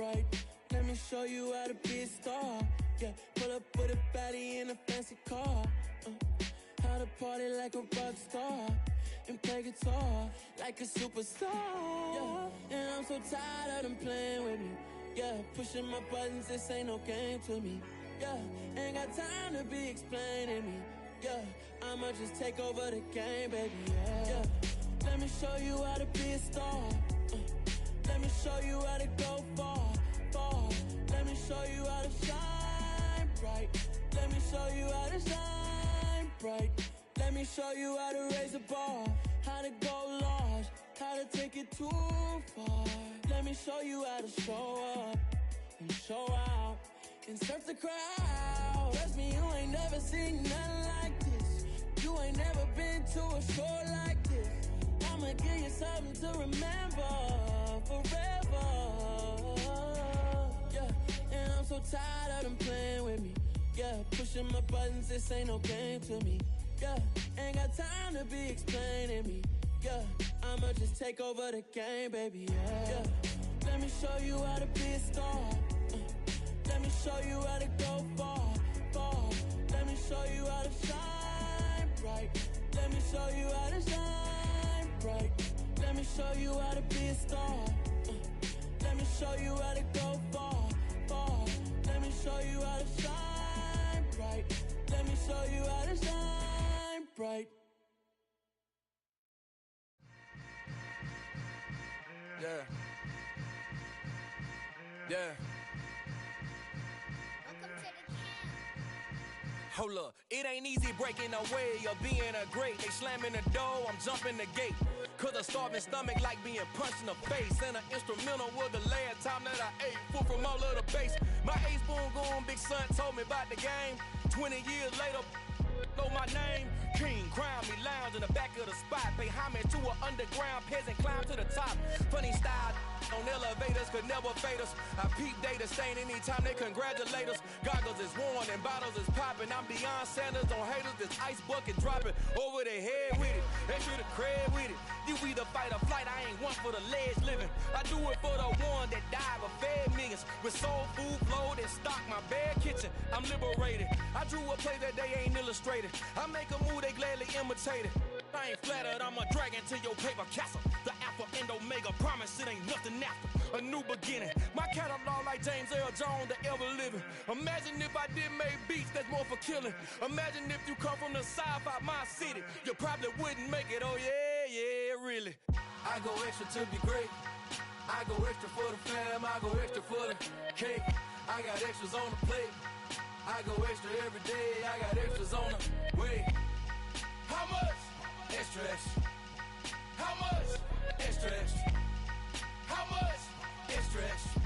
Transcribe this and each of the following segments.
bright. Let me show you how to be a star. Yeah, pull up with a baddie in a fancy car. How to party like a rock star and play guitar like a superstar. Yeah, and I'm so tired of them playing with me. Yeah, pushing my buttons, this ain't no game to me. Yeah, ain't got time to be explaining me. Yeah, I'ma just take over the game, baby. Yeah, let me show you how to be a star. Let me show you how to go far, far. Let me show you how to shine bright. Let me show you how to shine bright. Let me show you how to raise a bar, how to go large, how to take it too far. Let me show you how to show up and show out and surf the crowd. Trust me, you ain't never seen nothing like this. You ain't never been to a show like this. I'ma give you something to remember forever. Yeah, and I'm so tired of them playing with me. Yeah, pushing my buttons, this ain't no game to me. Yeah, ain't got time to be explaining me. Yeah, I'ma just take over the game, baby. Yeah, let me show you how to be a star. Let me show you how to go far, far. Let me show you how to shine bright. Let me show you how to shine bright. Let me show you how to be a star. Let me show you how to go far, far. Let me show you how to shine bright. Let me show you how to shine bright. Yeah. Yeah. Hold up, it ain't easy breaking away or being a great. They slamming the door, I'm jumping the gate. Cause a starving stomach like being punched in the face. And an instrumental was the last time that I ate. Food from all of the bass. My ace boom goon, big son told me about the game. 20 years later, know my name. King, crown me, lounge in the back of the spot. Pay homage to an underground peasant, climb to the top. Funny style on elevators could never fade us. I peep data stain anytime they congratulate us. Goggles is worn and bottles is popping. I'm Deion Sanders on haters, this ice bucket dropping over their head with it. They should have cred with it. You either fight or flight, I ain't one for the ledge living. I do it for the one that died but fed millions. With soul food flowed and stocked my bare kitchen. I'm liberated. I drew a play that they ain't illustrated. I make a move, they gladly imitate it. I ain't flattered, I'm a dragon to your paper castle. The Alpha and Omega, promise it ain't nothing after. A new beginning. My catalog like James Earl Jones, the ever living. Imagine if I did make beats that's more for killing. Imagine if you come from the south out my city. You probably wouldn't make it, oh yeah, yeah, really. I go extra to be great. I go extra for the fam, I go extra for the cake. I got extras on the plate. I go extra every day, I got extras on the way. How much? Extra, extra. How much? Extra, extra. How much? Extra, extra.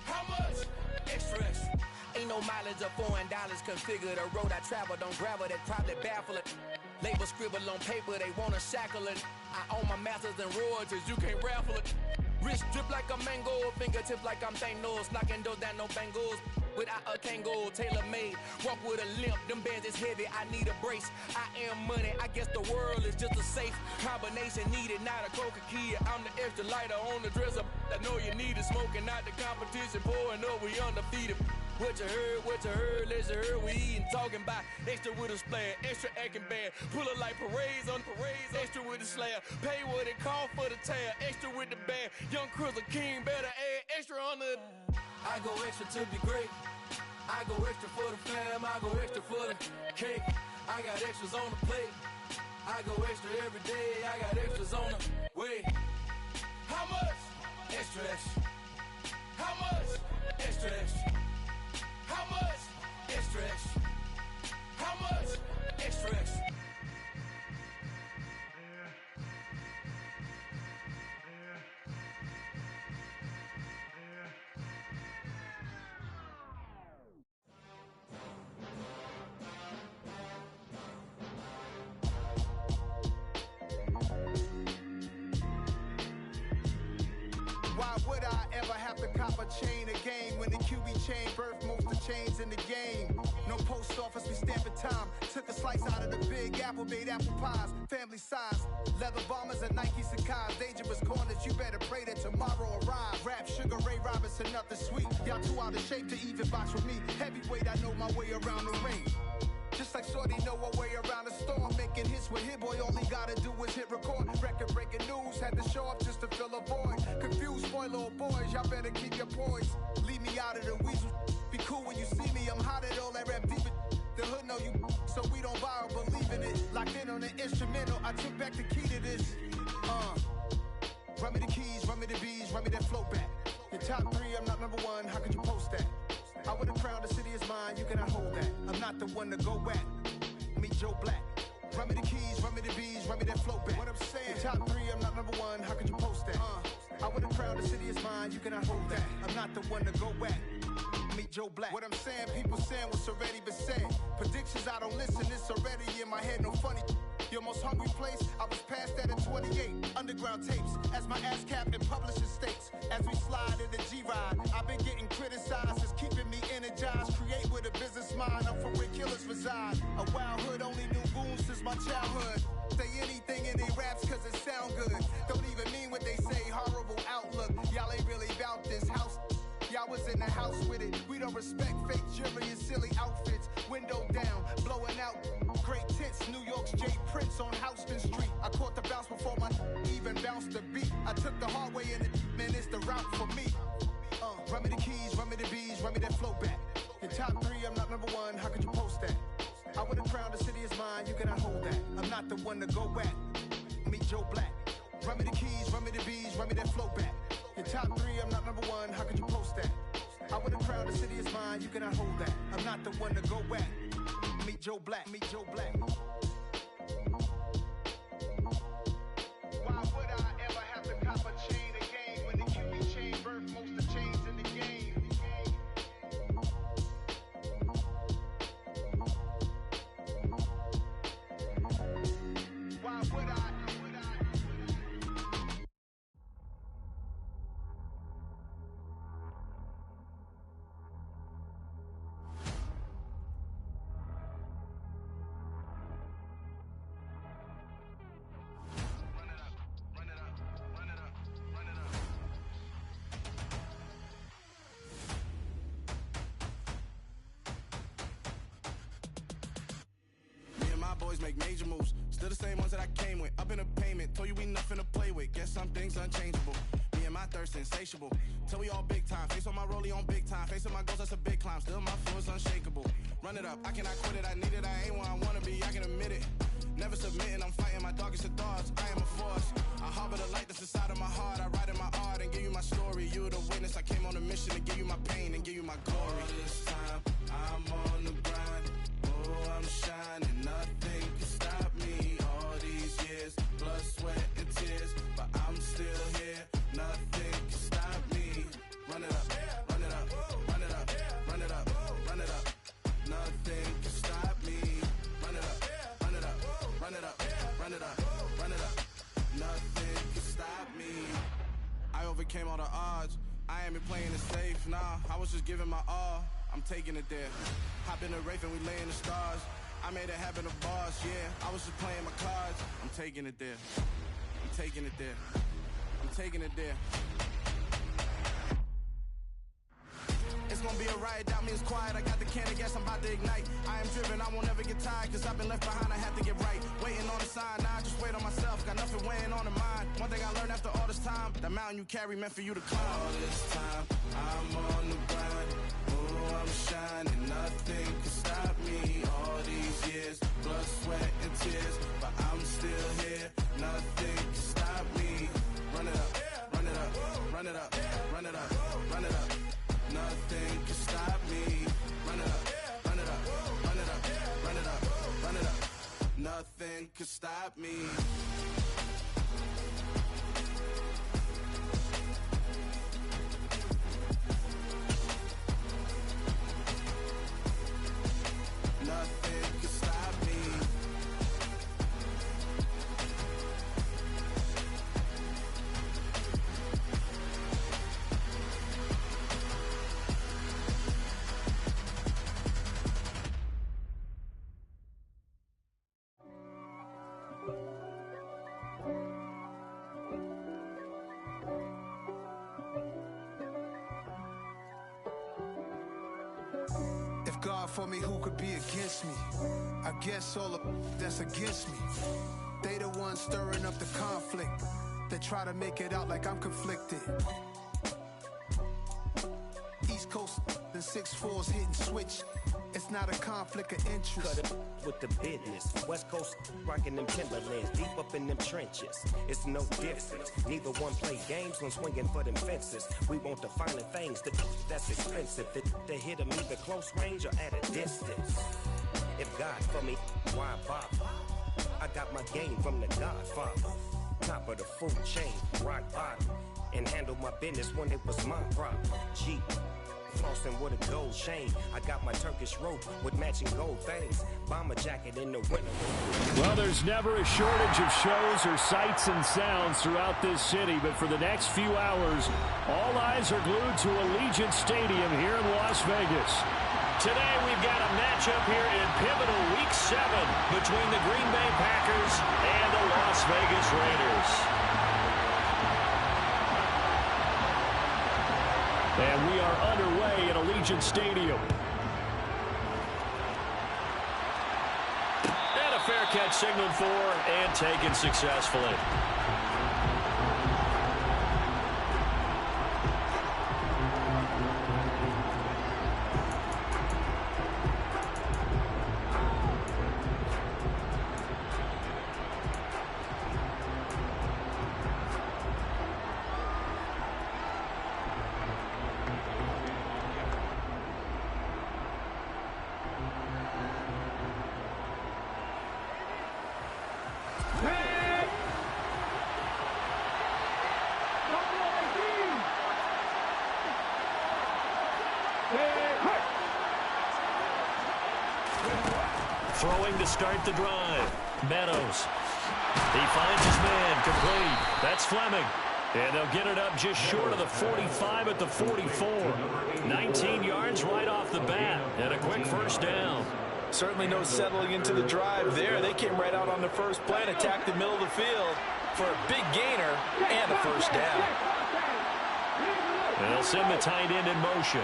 How much? Extra, extra. Ain't no mileage of $4 configure the road I travel. Don't gravel, that probably baffle it. Label scribble on paper, they wanna shackle it. I own my masters and royalties, you can't raffle it. Wrist drip like a mango, fingertips like I'm Thanos. Knocking those down, no bangles. Without a Kango, tailor-made. Walk with a limp, them bands is heavy, I need a brace. I am money, I guess the world is just a safe combination needed, not a coca-key. I'm the extra lighter on the dresser. I know you need it, smoking out the competition, pouring up, we undefeated. What you heard, let's hear we eatin', talking about extra with a splash, extra acting bad, pull it like parades on parades, extra with the slab, pay what it cost for the tab, extra with the band, young Crystal King better add extra on the. I go extra to be great, I go extra for the fam, I go extra for the cake, I got extras on the plate, I go extra every day, I got extras on the way. How much? Extra, extra. How much? Extra, extra. How much? Extra, extra. How much? Extra, extra. Why would I ever have to cop a chain again when the QB chain birthed most of chains in the game? No post office, we stamping time. Took a slice out of the big apple, made apple pies, family size. Leather bombers and Nike Sacai's, dangerous corners, you better pray that tomorrow arrives. Rap Sugar Ray Robinson. sauce and nothing sweet. Y'all too out of shape to even box with me. Heavyweight, I know my way around the ring. Just like Shorty know her way around the store. Making hits with Hit Boy, all he gotta do is hit record. Record breaking news, had to show up just to fill a void. Confused boy, little boys, y'all better keep your poise. Leave me out of the weasel. Be cool when you see me, I'm hot at all that rap deep. The hood know you, so we don't borrow, believe in it. Locked in on the instrumental, I took back the key to this. Run me the keys, run me the bees, run me that flow back. Your top 3, I'm not number 1, how could you post that? I would've crowned the city is mine, you cannot hold that. I'm not the one to go at. Meet Joe Black. Run me the keys, run me the bees, run me that flow back. What I'm saying, your top 3, I'm not number 1, how could you post that? I would've crowned the city is mine, you cannot hold that. I'm not the one to go at. Meet Joe Black. What I'm saying, people saying what's already been said. Predictions, I don't listen, it's already in my head, no funny. Your most hungry place, I was past that at 28. Underground tapes, as my ass cap in publishing states. As we slide in the G-Ride, I've been getting criticized, it's keeping me energized. Create with a business mind, I'm from where killers reside. A wild hood, only knew goons since my childhood. Say anything in they raps cause it sound good. Don't even mean what they say, horrible outlook. Y'all ain't really about this house. Y'all was in the house with it. We don't respect fake jewelry and silly outfits. Window down, blowing out. Great tits, New York's J. Prince on Houston Street. I caught the bounce before my even bounced the beat. I took the hard way and man, it's the route for me. Run me the keys, run me the bees, run me that flow back. Your top 3, I'm not number 1, how could you post that? I would've crowned the city is mine, you cannot hold that. I'm not the one to go at. Meet Joe Black. Run me the keys, run me the bees, run me that flow back. Your top 3, I'm not number 1, how could you post that? I would've crowned the city is mine, you cannot hold that. I'm not the one to go at. Meet Joe Black, meet Joe Black. Why would I ever have to cop a chain again when the QB chain birthed most of the chains in the game? Why would I? Boys make major moves, still the same ones that I came with. Up in a payment, told you we nothing to play with. Guess some things unchangeable. Me and my thirst insatiable. Till we all big time. Face on my rollie on big time. Facing my goals, that's a big climb. Still my flow is unshakable. Run it up, I cannot quit it. I need it, I ain't where I wanna be. I can admit it. Never submitting, I'm fighting my darkest of thoughts. I am a force. I harbor the light that's inside of my heart. I write in my art and give you my story. You're the witness. I came on a mission to give you my pain and give you my glory. All this time, I'm on the grind. Oh, I'm shining. Nothing can stop me. All these years, blood, sweat, and tears. But I'm still here. Nothing can stop me. Run it up, run it up, run it up, run it up, run it up. Nothing can stop me. Run it up, run it up, run it up, run it up, run it up. Nothing can stop me. I overcame all the odds. I ain't been playing it safe, nah. I was just giving my all. I'm taking it there. Hop in the Wraith and we lay in the stars. I made it happen to boss, yeah. I was just playing my cards. I'm taking it there. I'm taking it there. I'm taking it there. It's gonna be a riot, doubt me it's quiet. I got the can of gas, I'm about to ignite. I am driven, I won't ever get tired, cause I've been left behind, I have to get right. Waiting on the sign, now I just wait on myself. Got nothing weighing on the mind. One thing I learned after all this time, the mountain you carry meant for you to climb. All this time, I'm on the grind. Oh, I'm shining, nothing can stop me. All these years, blood, sweat, and tears. But I'm still here, nothing can stop me. Run it up, run it up, run it up, run it up, run it up. Nothing can stop me. Run it up, run it up, run it up, run it up, run it up. Nothing can stop me. Nothing can stop me. for me, who could be against me? I guess all of that's against me. They the ones stirring up the conflict. They try to make it out like I'm conflicted. East Coast and 6'4's hitting switch. It's not a conflict of interest. Cut it with the business. West Coast rocking them Timberlands, deep up in them trenches. It's no difference. Neither one play games when swinging for them fences. We want the finer things, that's expensive. They hit them either close range or at a distance. If God for me, why bother? I got my game from the Godfather. Top of the food chain, rock bottom. And handle my business when it was my problem. G. Flossing with a gold chain. I got my Turkish rope with matching gold things. Bomber jacket in the winter. Well, there's never a shortage of shows or sights and sounds throughout this city, but for the next few hours, all eyes are glued to Allegiant Stadium here in Las Vegas. Today, we've got a matchup here in pivotal Week 7 between the Green Bay Packers and the Las Vegas Raiders. And we are underway at Allegiant Stadium. And a fair catch signaled for and taken successfully. Throwing to start the drive. Meadows. He finds his man. Complete. That's Fleming. And they'll get it up just short of the 45 at the 44. 19 yards right off the bat. And a quick first down. Certainly no settling into the drive there. They came right out on the first play and attacked the middle of the field for a big gainer and a first down. And they'll send the tight end in motion.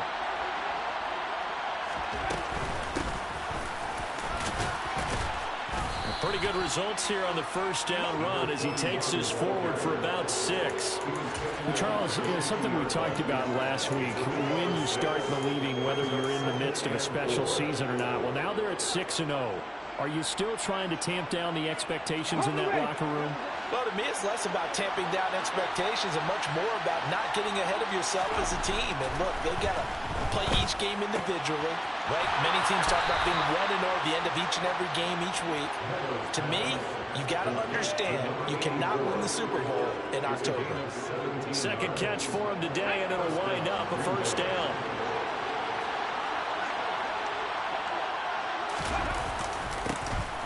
Pretty good results here on the first down run as he takes us forward for about 6. Well, Charles, something we talked about last week, when you start believing whether you're in the midst of a special season or not. Well, now they're at 6-0. Are you still trying to tamp down the expectations in that locker room? Well, to me, it's less about tamping down expectations and much more about not getting ahead of yourself as a team. And look, they got to play each game individually, right? Many teams talk about being 1-0 at the end of each and every game each week. To me, you got to understand you cannot win the Super Bowl in October. Second catch for him today, and it'll wind up a first down.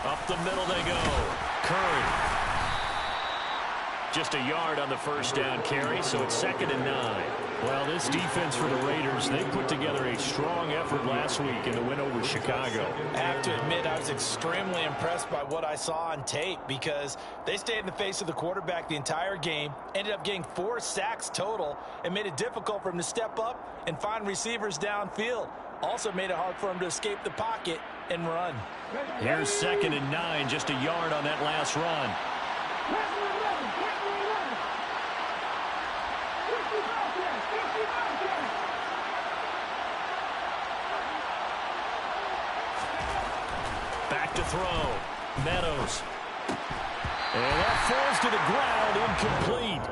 Up the middle they go. Curry. Just a yard on the first down carry, so it's 2nd and 9. Well, this defense for the Raiders, they put together a strong effort last week in the win over Chicago. I have to admit, I was extremely impressed by what I saw on tape because they stayed in the face of the quarterback the entire game, ended up getting 4 sacks total, and made it difficult for him to step up and find receivers downfield. Also made it hard for him to escape the pocket and run. Here's 2nd and 9, just a yard on that last run. Back to throw. Meadows. And that falls to the ground, incomplete.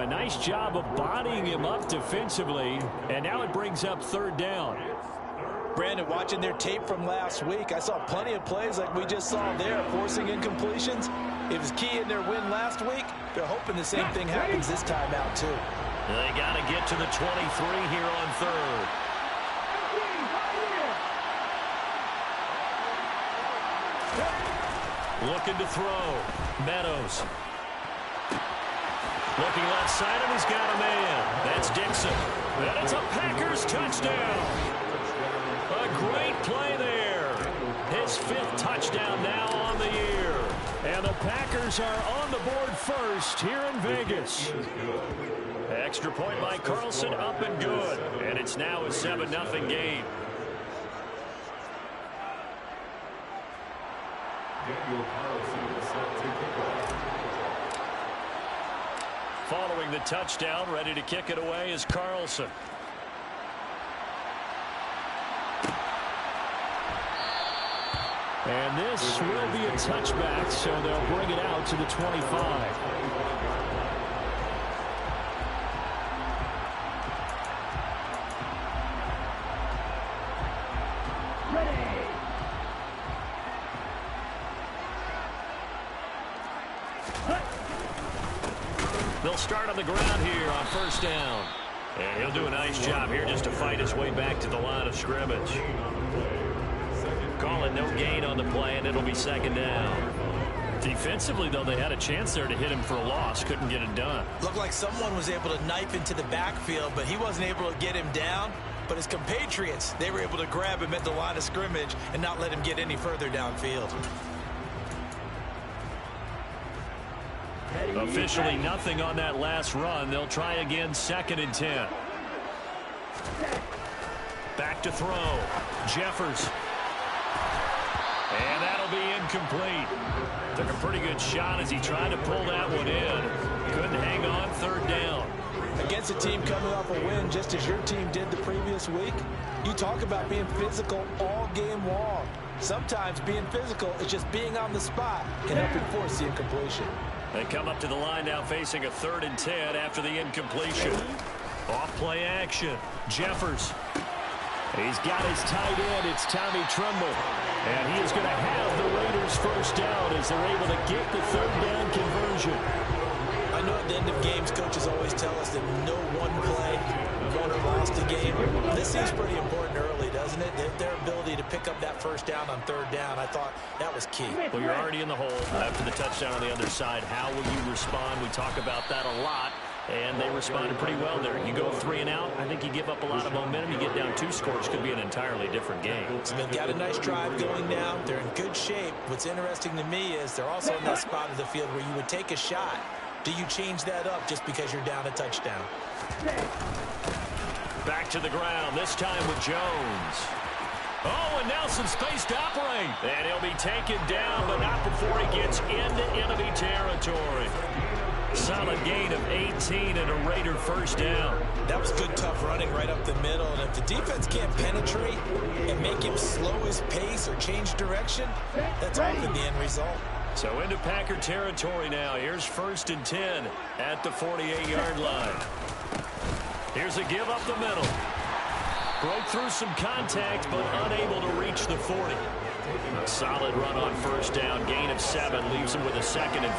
A nice job of bodying him up defensively, and now it brings up 3rd down. Brandon, watching their tape from last week, I saw plenty of plays like we just saw there, forcing incompletions. It was key in their win last week. They're hoping the same thing happens this time out, too. They got to get to the 23 here on 3rd. Looking to throw. Meadows. Looking left side, and he's got a man. That's Dixon. And it's a Packers touchdown. A great play there. His 5th touchdown now on the year. And the Packers are on the board first here in Vegas. Extra point by Carlson, up and good. And it's now a 7-0 game. Following the touchdown, ready to kick it away is Carlson. And this will be a touchback, so they'll bring it out to the 25. They'll start on the ground here on first down. And he'll do a nice job here just to fight his way back to the line of scrimmage. Call it no gain on the play, and it'll be second down. Defensively, though, they had a chance there to hit him for a loss. Couldn't get it done. Looked like someone was able to knife into the backfield, but he wasn't able to get him down. But his compatriots, they were able to grab him at the line of scrimmage and not let him get any further downfield. Officially nothing on that last run. They'll try again, second and 10. Back to throw. Jeffers. And that'll be incomplete. Took a pretty good shot as he tried to pull that one in. Couldn't hang on, third down. Against a team coming off a win just as your team did the previous week, you talk about being physical all game long. Sometimes being physical is just being on the spot and helping force the incompletion. They come up to the line now facing a 3rd and 10 after the incompletion. Off play action. Jeffers. He's got his tight end. It's Tommy Tremble. And he is going to have the Raiders first down as they're able to get the 3rd down conversion. I know at the end of games, coaches always tell us that no one play won or lost a game. This seems pretty important early, doesn't it? Their ability to pick up that first down on 3rd down, I thought that was key. Well, you're already in the hole after the touchdown on the other side. How will you respond? We talk about that a lot, and they responded pretty well there. You go 3 and out, I think you give up a lot of momentum. You get down 2 scores, could be an entirely different game. So they've got a nice drive going now. They're in good shape. What's interesting to me is they're also in that spot of the field where you would take a shot. Do you change that up just because you're down a touchdown? Back to the ground, this time with Jones. Oh, and now some space to operate. And he'll be taken down, but not before he gets into enemy territory. Solid gain of 18 and a Raider first down. That was good, tough running right up the middle. And if the defense can't penetrate and make him slow his pace or change direction, that's often the end result. So into Packer territory now. Here's 1st and 10 at the 48-yard line. Here's a give up the middle. Broke through some contact, but unable to reach the 40. A solid run on first down. Gain of 7 leaves him with a 2nd and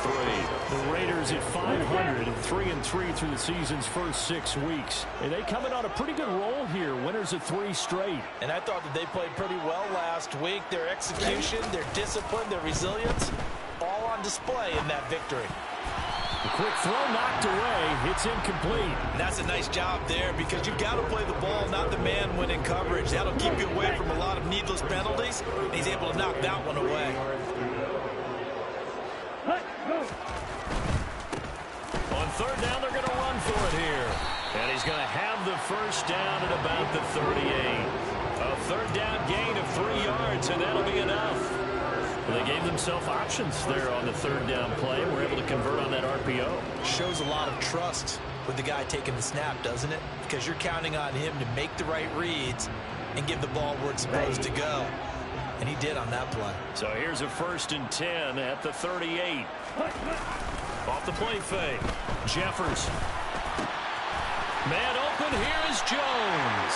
3. The Raiders at 500 and 3-3 through the season's first 6 weeks. And they come in on a pretty good roll here. Winners of 3 straight. And I thought that they played pretty well last week. Their execution, their discipline, their resilience, all on display in that victory. A quick throw knocked away. It's incomplete. And that's a nice job there because you've got to play the ball, not the man when in coverage. That'll keep you away from a lot of needless penalties. And he's able to knock that one away. On 3rd down, they're going to run for it here. And he's going to have the first down at about the 38. A 3rd down gain of 3 yards, and that'll be enough. Well, they gave themselves options there on the 3rd down play and were able to convert on that RPO. Shows a lot of trust with the guy taking the snap, doesn't it? Because you're counting on him to make the right reads and give the ball where it's supposed to go. And he did on that play. So here's a 1st and 10 at the 38. Off the play fake. Jeffers. Man open, here is Jones.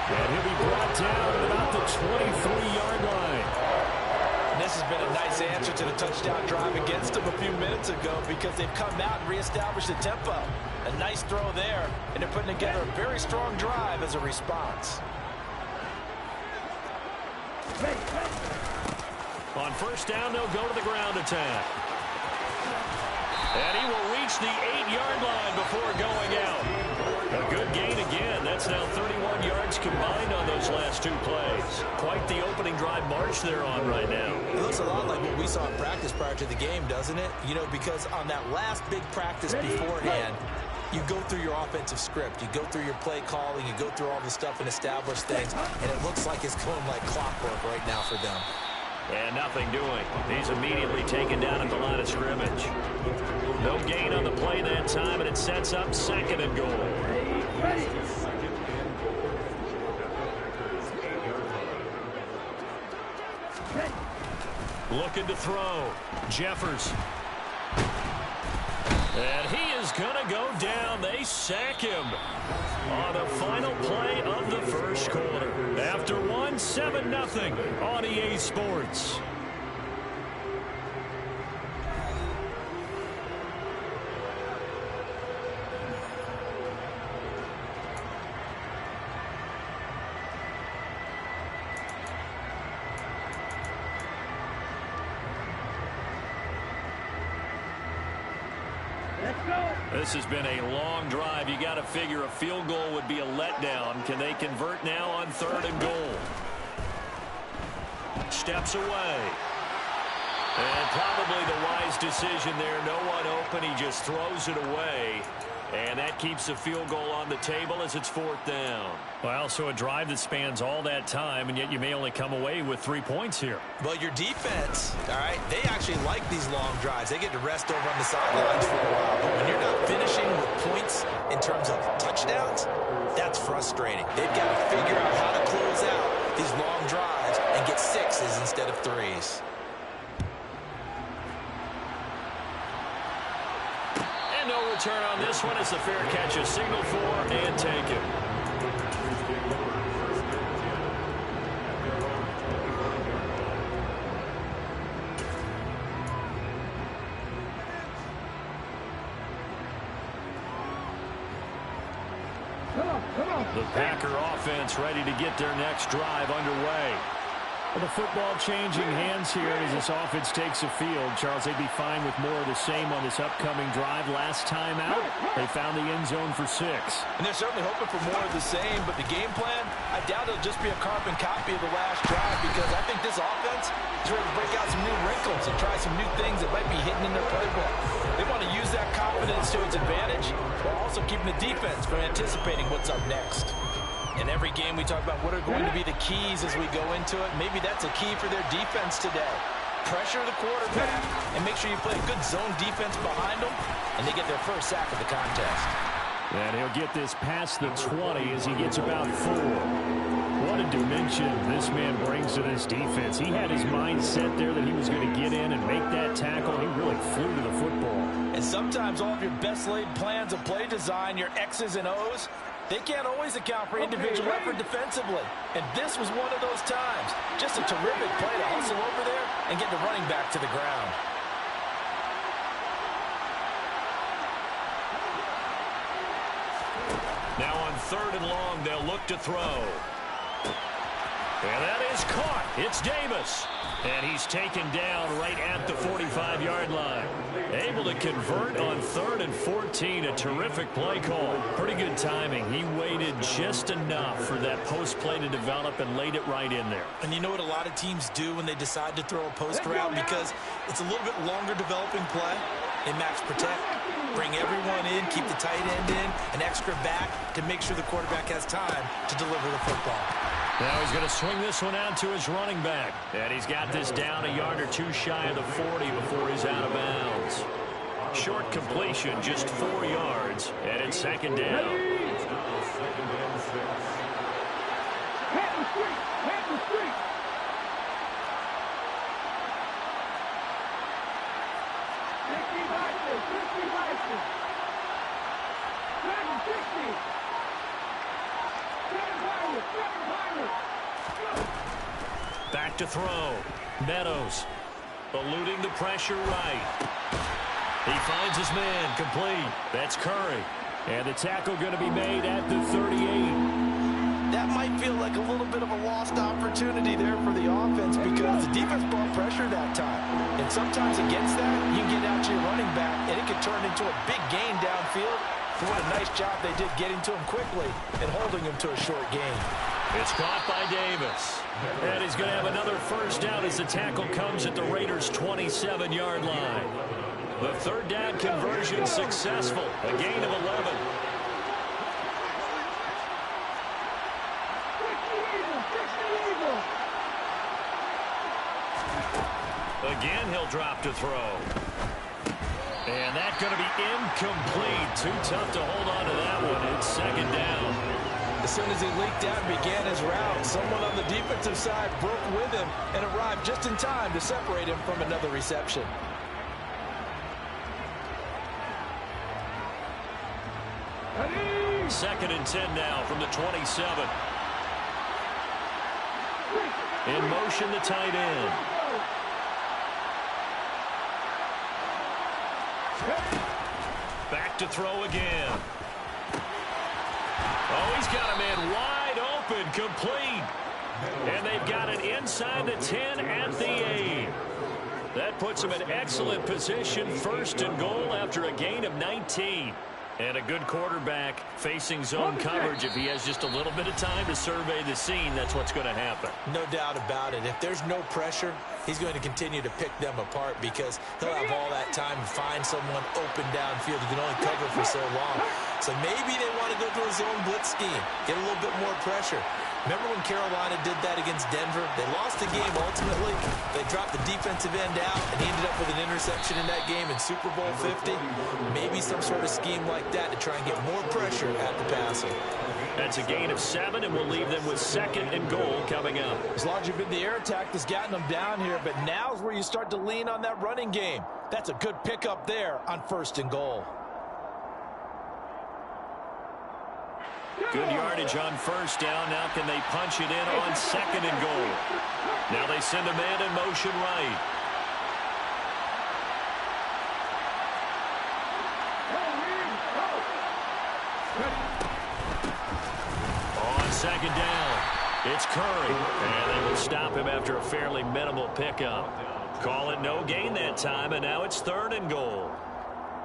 And he'll be brought down at about the 23-yard line. This has been a nice answer to the touchdown drive against them a few minutes ago because they've come out and reestablished the tempo. A nice throw there, and they're putting together a very strong drive as a response. On first down, they'll go to the ground attack. And he will reach the 8-yard line before going out. A good gain again. That's now 31 yards combined on those last 2 plays. Quite the opening drive march they're on right now. It looks a lot like what we saw in practice prior to the game, doesn't it? You know, because on that last big practice beforehand, you go through your offensive script. You go through your play calling. You go through all the stuff and establish things. And it looks like it's going like clockwork right now for them. And nothing doing. He's immediately taken down at the line of scrimmage. No gain on the play that time, and it sets up 2nd and goal. Looking to throw. Jeffers. And he is going to go down. They sack him on the final play of the first quarter. After 7-0 on EA Sports. This has been a long drive. You got to figure a field goal would be a letdown. Can they convert now on 3rd and goal? Steps away. And probably the wise decision there. No one open. He just throws it away. And that keeps the field goal on the table as it's 4th down. Well, so a drive that spans all that time, and yet you may only come away with 3 points here. Well, your defense, all right, they actually like these long drives. They get to rest over on the sidelines for a while. But when you're not finishing with points in terms of touchdowns, that's frustrating. They've got to figure out how to close out these long drives and get 6s instead of 3s. No return on this one. It's a fair catch, a signal for, and taken. The Packer offense ready to get their next drive underway. Well, the football changing hands here as this offense takes the field. Charles, they'd be fine with more of the same on this upcoming drive. Last time out, they found the end zone for 6. And they're certainly hoping for more of the same, but the game plan, I doubt it'll just be a carbon copy of the last drive, because I think this offense is ready to break out some new wrinkles and try some new things that might be hidden in their playbook. They want to use that confidence to its advantage while also keeping the defense from anticipating what's up next. In every game, we talk about what are going to be the keys as we go into it. Maybe that's a key for their defense today. Pressure the quarterback and make sure you play a good zone defense behind them, and they get their first sack of the contest. And he'll get this past the 20 as he gets about 4. What a dimension this man brings to this defense. He had his mind set there that he was going to get in and make that tackle. He really flew to the football. And sometimes all of your best laid plans of play design, your X's and O's, they can't always account for individual effort defensively. And this was one of those times. Just a terrific play to hustle over there and get the running back to the ground. Now on 3rd and long, they'll look to throw. And that is caught. It's Davis. And he's taken down right at the 45-yard line. Able to convert on 3rd and 14. A terrific play call. Pretty good timing. He waited just enough for that post play to develop and laid it right in there. And you know what a lot of teams do when they decide to throw a post route? Because it's a little bit longer developing play. They max protect, bring everyone in, keep the tight end in, an extra back to make sure the quarterback has time to deliver the football. Now he's going to swing this one out to his running back. And he's got this down a yard or 2 shy of the 40 before he's out of bounds. Short completion, just 4 yards, and it's 2nd down. Back to throw. Meadows eluding the pressure right. He finds his man complete. That's Curry. And the tackle going to be made at the 38. That might feel like a little bit of a lost opportunity there for the offense because the defense brought pressure that time. And sometimes against that, you can get out to your running back, and it can turn into a big gain downfield. But what a nice job they did getting to him quickly and holding him to a short gain. It's caught by Davis. And he's going to have another first down as the tackle comes at the Raiders' 27-yard line. The 3rd down conversion successful. A gain of 11. again. He'll drop to throw. And that's going to be incomplete. Too tough to hold on to that one. It's second down. As soon as he leaked out and began his route, someone on the defensive side broke with him and arrived just in time to separate him from another reception. Second and 10 now from the 27. In motion, the tight end. Back to throw again. Oh, he's got a man wide open, complete. And they've got it inside the 10 at the 8. That puts him in excellent position, first and goal after a gain of 19. And a good quarterback facing zone coverage. If he has just a little bit of time to survey the scene, that's what's going to happen. No doubt about it. If there's no pressure, he's going to continue to pick them apart because he'll have all that time to find someone open downfield who can only cover for so long. So maybe they want to go to a zone blitz scheme, get a little bit more pressure. Remember when Carolina did that against Denver? They lost the game ultimately. They dropped the defensive end out, and he ended up with an interception in that game in Super Bowl 50. Maybe some sort of scheme like that to try and get more pressure at the passer. That's a gain of 7, and we'll leave them with second and goal coming up. As long as you've been the air attack that's gotten them down here, but now's where you start to lean on that running game. That's a good pickup there on first and goal. Good yardage on first down. Now can they punch it in on second and goal? Now they send a man in motion right. On second down, it's Curry. And they will stop him after a fairly minimal pickup. Call it no gain that time, and now it's third and goal.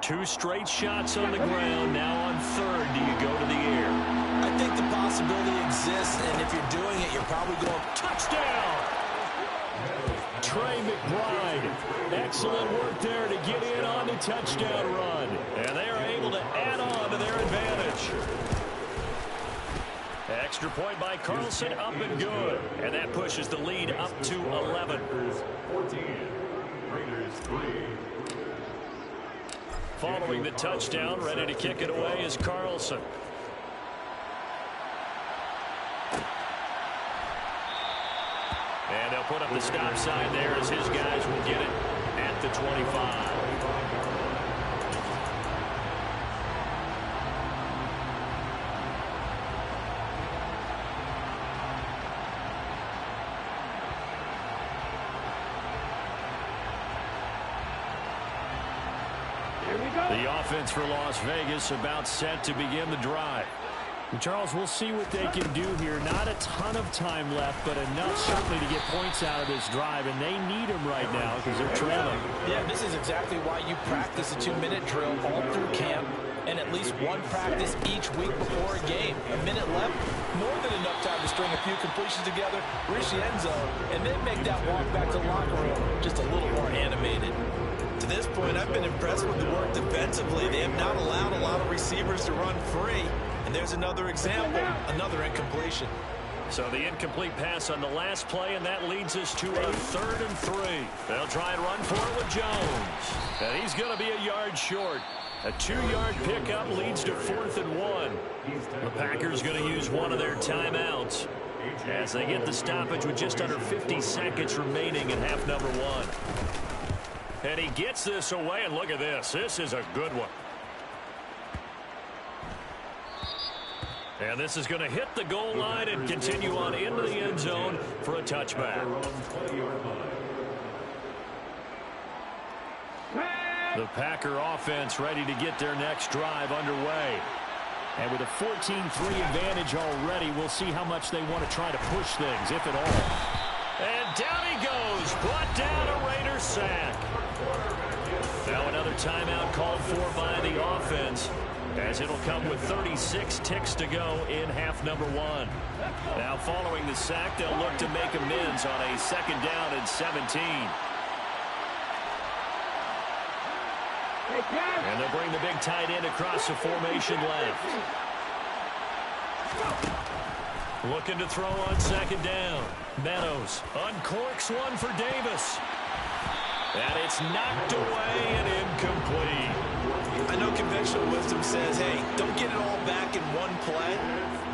2 straight shots on the ground. Now on third, do you go to the air? I think the possibility exists, and if you're doing it, you're probably going touchdown. Trey McBride, excellent work there to get in on the touchdown run, and they are able to add on to their advantage. Extra point by Carlson, up and good, and that pushes the lead up to 11. 14, Raiders 3. Following the touchdown, ready to kick it away is Carlson. And they'll put up the stop sign there as his guys will get it at the 25. The offense for Las Vegas about set to begin the drive. And Charles, we'll see what they can do here. Not a ton of time left, but enough certainly to get points out of this drive, and they need them right now because they're trailing. Yeah, this is exactly why you practice a 2-minute drill all through camp and at least one practice each week before a game. A minute left, more than enough time to string a few completions together, reach the end zone, and then make that walk back to the locker room just a little more animated. To this point, I've been impressed with the work defensively. They have not allowed a lot of receivers to run free. And there's another example, another incompletion. So the incomplete pass on the last play, and that leads us to a 3rd and 3. They'll try and run for it with Jones. And he's going to be a yard short. A 2-yard pickup leads to 4th and 1. The Packers going to use one of their timeouts as they get the stoppage with just under 50 seconds remaining in half number 1. And he gets this away, and look at this. This is a good one. And this is going to hit the goal line and continue on into the end zone for a touchback. The Packer offense ready to get their next drive underway. And with a 14-3 advantage already, we'll see how much they want to try to push things, if at all. And down he goes. Brought down a Raider sack. Now another timeout called for by the offense, as it'll come with 36 ticks to go in half number 1. Now following the sack, they'll look to make amends on a 2nd down and 17. And they'll bring the big tight end across the formation left. Looking to throw on 2nd down. Meadows uncorks one for Davis. And it's knocked away and incomplete. I know conventional wisdom says, hey, don't get it all back in one play.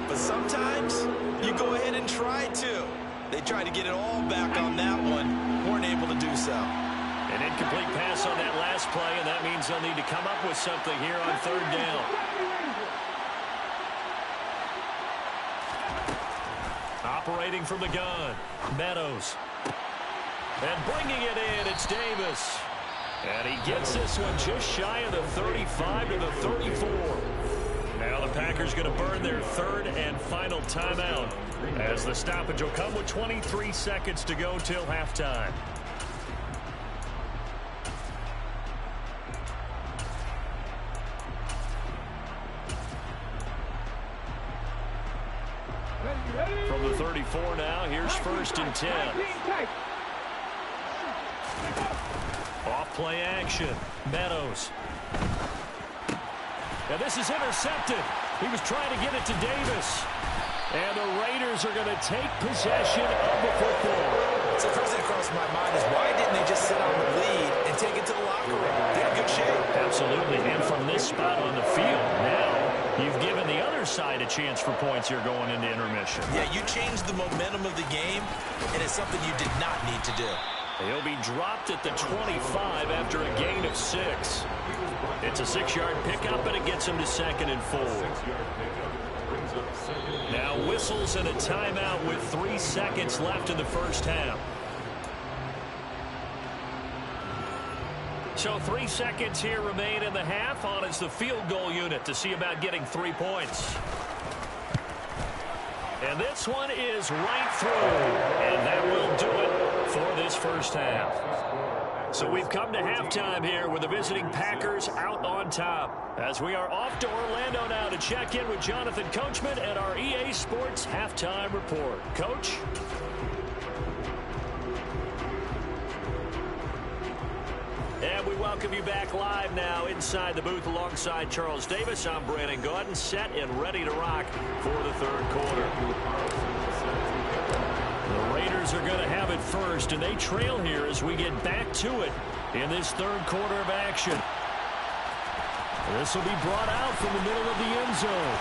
But sometimes you go ahead and try to. They tried to get it all back on that one. Weren't able to do so. An incomplete pass on that last play, and that means they'll need to come up with something here on third down. Operating from the gun, Meadows. And bringing it in, it's Davis. And he gets this one just shy of the 35 to the 34. Now the Packers going to burn their third and final timeout as the stoppage will come with 23 seconds to go till halftime. From the 34 now, here's 1st and 10. Off play action. Meadows. Now this is intercepted. He was trying to get it to Davis. And the Raiders are going to take possession of the football. So the first thing that crossed my mind is why didn't they just sit on the lead and take it to the locker room? They're in good shape. Absolutely. And from this spot on the field, now you've given the other side a chance for points here going into intermission. Yeah, you changed the momentum of the game, and it's something you did not need to do. He'll be dropped at the 25 after a gain of 6. It's a 6-yard pickup, and it gets him to 2nd and 4. Now whistles and a timeout with 3 seconds left in the first half. So 3 seconds here remain in the half. On is the field goal unit to see about getting 3 points. And this one is right through. And that will do it for this first half. So we've come to halftime here with the visiting Packers out on top. As we are off to Orlando now to check in with Jonathan Coachman and our EA Sports Halftime Report. Coach? And we welcome you back live now inside the booth alongside Charles Davis. I'm Brandon Gaudin, set and ready to rock for the third quarter. The Raiders are going to have it first, and they trail here as we get back to it in this third quarter of action. This will be brought out from the middle of the end zone.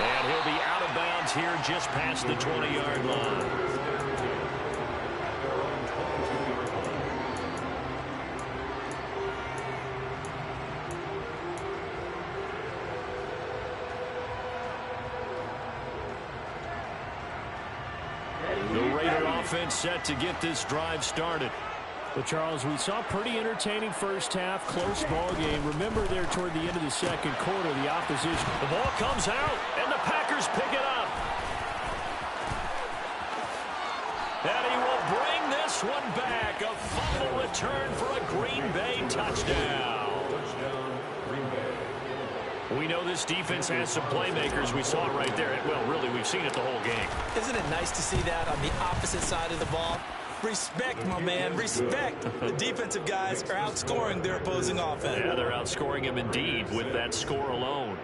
And he'll be out of bounds here just past the 20-yard line. Offense set to get this drive started. Well, Charles, we saw pretty entertaining first half, close ball game. Remember there toward the end of the second quarter, the opposition. The ball comes out, and the Packers pick it up. And he will bring this one back. A fumble return for a Green Bay touchdown. We know this defense has some playmakers. We saw it right there. Well, really, we've seen it the whole game. Isn't it nice to see that on the opposite side of the ball? Respect, my man, respect. The defensive guys are outscoring their opposing offense. Yeah, they're outscoring him indeed with that score alone.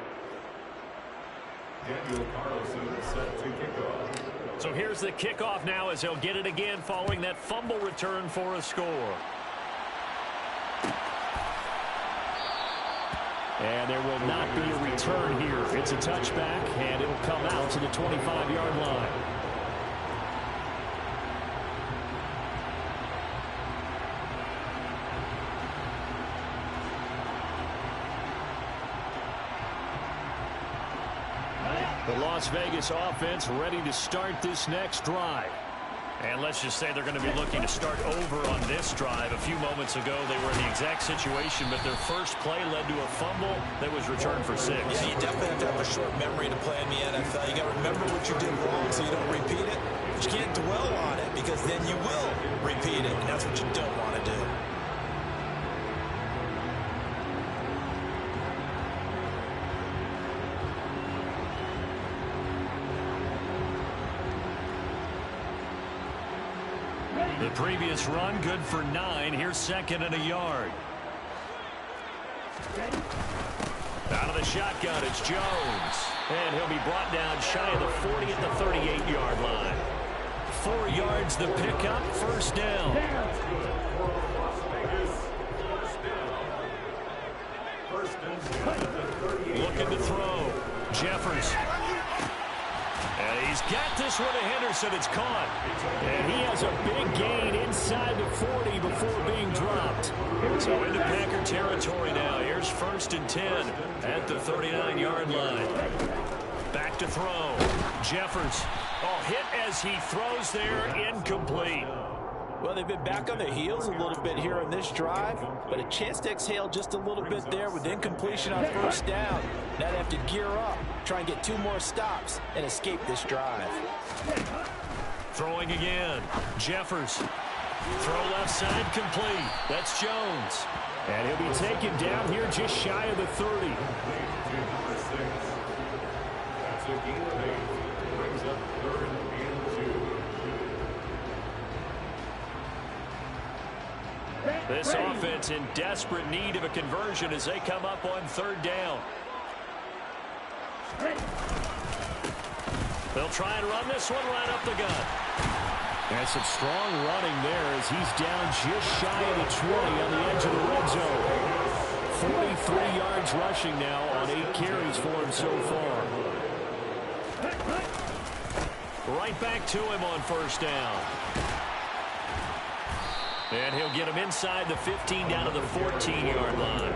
So here's the kickoff now as he'll get it again following that fumble return for a score. And there will not be a return here. It's a touchback, and it'll come out to the 25-yard line. The Las Vegas offense ready to start this next drive. And let's just say they're going to be looking to start over on this drive. A few moments ago, they were in the exact situation, but their first play led to a fumble that was returned for 6. Yeah, you definitely have to have a short memory to play in the NFL. You got to remember what you did wrong so you don't repeat it. But you can't dwell on it because then you will repeat it, and that's what you don't want to do. The previous run, good for 9. Here's 2nd and a yard. Out of the shotgun, it's Jones. And he'll be brought down shy of the 40 at the 38-yard line. 4 yards the pickup, first down. Looking to throw. Jeffers. And he's got this one to Henderson. It's caught. And he has a big gain inside the 40 before being dropped. So into Packer territory now. Here's 1st and 10 at the 39-yard line. Back to throw. Jeffers. Oh, hit as he throws there. Incomplete. Well, they've been back on their heels a little bit here on this drive, but a chance to exhale just a little bit there with incompletion on 1st down. Now they have to gear up, try and get 2 more stops, and escape this drive. Throwing again. Jeffers. Throw left side complete. That's Jones. And he'll be taken down here just shy of the 30. That's a gain of 8. Brings up 3rd and 2. This offense in desperate need of a conversion as they come up on 3rd down. They'll try and run this one right up the gut. And some strong running there as he's down just shy of the 20 on the edge of the red zone. 43 yards rushing now on 8 carries for him so far. Right back to him on 1st down. And he'll get him inside the 15 down to the 14-yard line.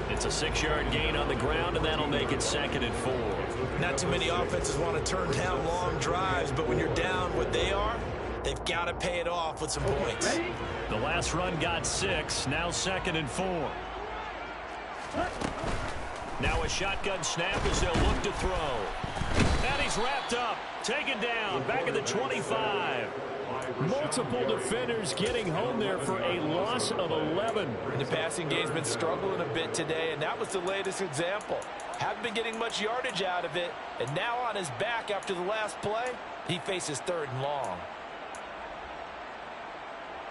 It's a 6-yard gain on the ground, and that'll make it 2nd and 4. Not too many offenses want to turn down long drives, but when you're down what they are, they've got to pay it off with some points. The last run got 6, now 2nd and 4. Now a shotgun snap as they'll look to throw. And he's wrapped up, taken down, back at the 25. Multiple defenders getting home there for a loss of 11. The passing game's been struggling a bit today, and that was the latest example. Haven't been getting much yardage out of it, and now on his back after the last play, he faces 3rd and long.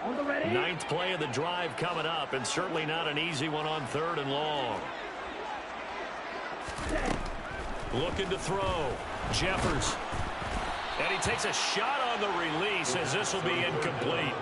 9th play of the drive coming up, and certainly not an easy one on 3rd and long. Looking to throw. Jeffers. And he takes a shot on the release as this will be incomplete.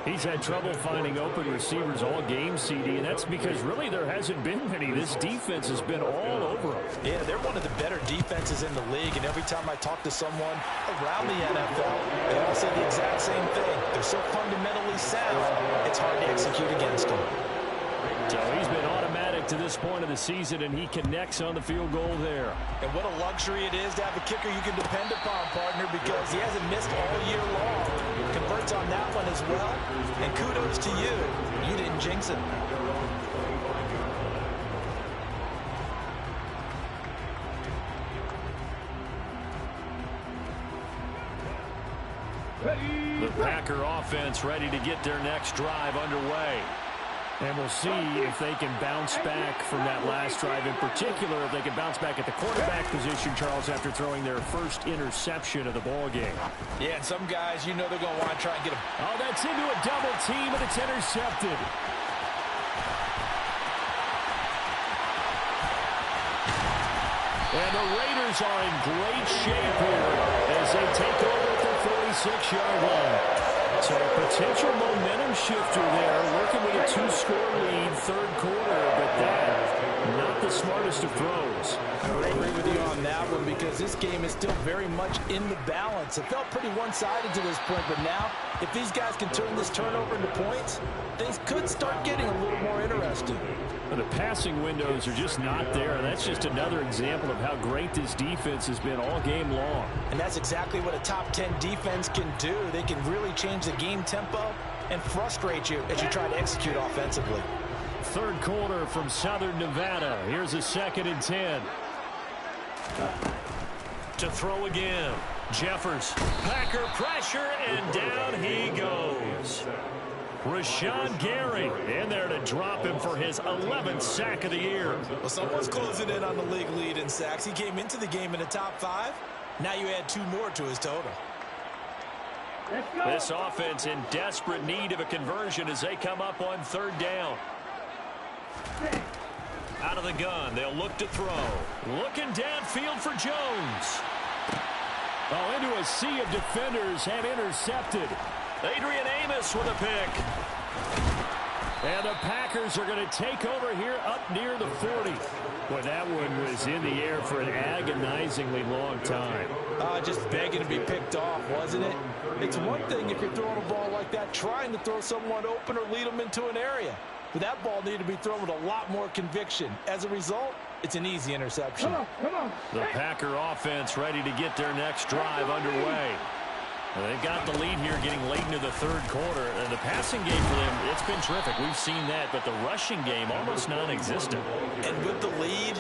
He's had trouble finding open receivers all game, CD, and that's because really there hasn't been many. This defense has been all over them. Yeah, they're one of the better defenses in the league, and every time I talk to someone around the NFL, they all say the exact same thing. They're so fundamentally sound, it's hard to execute against them. So he's been automatic to this point of the season, and he connects on the field goal there. And what a luxury it is to have a kicker you can depend upon, partner, because he hasn't missed all year long. Converts on that one as well. And kudos to you. You didn't jinx it. The Packer offense ready to get their next drive underway. And we'll see if they can bounce back from that last drive. In particular, if they can bounce back at the quarterback position, Charles, after throwing their first interception of the ball game. Yeah, and some guys, you know they're going to want to try and get a... Oh, that's into a double team, and it's intercepted. And the Raiders are in great shape here as they take over at the 46-yard line. So a potential momentum shifter there, working with a 2-score lead, 3rd quarter, but that, not the smartest of throws. I would agree with you on that one because this game is still very much in the balance. It felt pretty one-sided to this point, but now, if these guys can turn this turnover into points, things could start getting a little more interesting. But the passing windows are just not there. That's just another example of how great this defense has been all game long. And that's exactly what a top 10 defense can do. They can really change the game tempo and frustrate you as you try to execute offensively. 3rd quarter from Southern Nevada. Here's a 2nd and 10. To throw again. Jeffers. Packer pressure, and down he goes. Rashawn Gary in there to drop him for his 11th sack of the year. Well, someone's closing in on the league lead in sacks. He came into the game in the top 5. Now you add 2 more to his total. This offense in desperate need of a conversion as they come up on 3rd down. Out of the gun, they'll look to throw. Looking downfield for Jones. Oh, into a sea of defenders and intercepted. Adrian Amos with a pick. And the Packers are going to take over here up near the 40. Boy, that one was in the air for an agonizingly long time. Just begging to be picked off, wasn't it? It's one thing if you're throwing a ball like that, trying to throw someone open or lead them into an area. But that ball needed to be thrown with a lot more conviction. As a result, it's an easy interception. Come on. The Packer offense ready to get their next drive underway. They've got the lead here getting late into the third quarter. And the passing game for them, it's been terrific. We've seen that, but the rushing game almost non-existent. And with the lead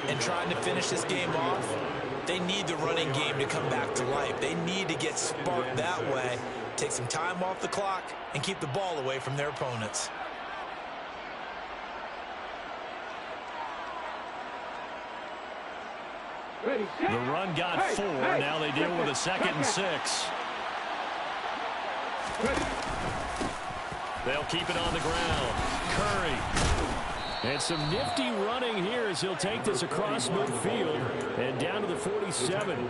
and trying to finish this game off, they need the running game to come back to life. They need to get sparked that way, take some time off the clock, and keep the ball away from their opponents. The run got 4. Now they deal with a 2nd and 6. They'll keep it on the ground. Curry. And some nifty running here as he'll take this across midfield and down to the 47.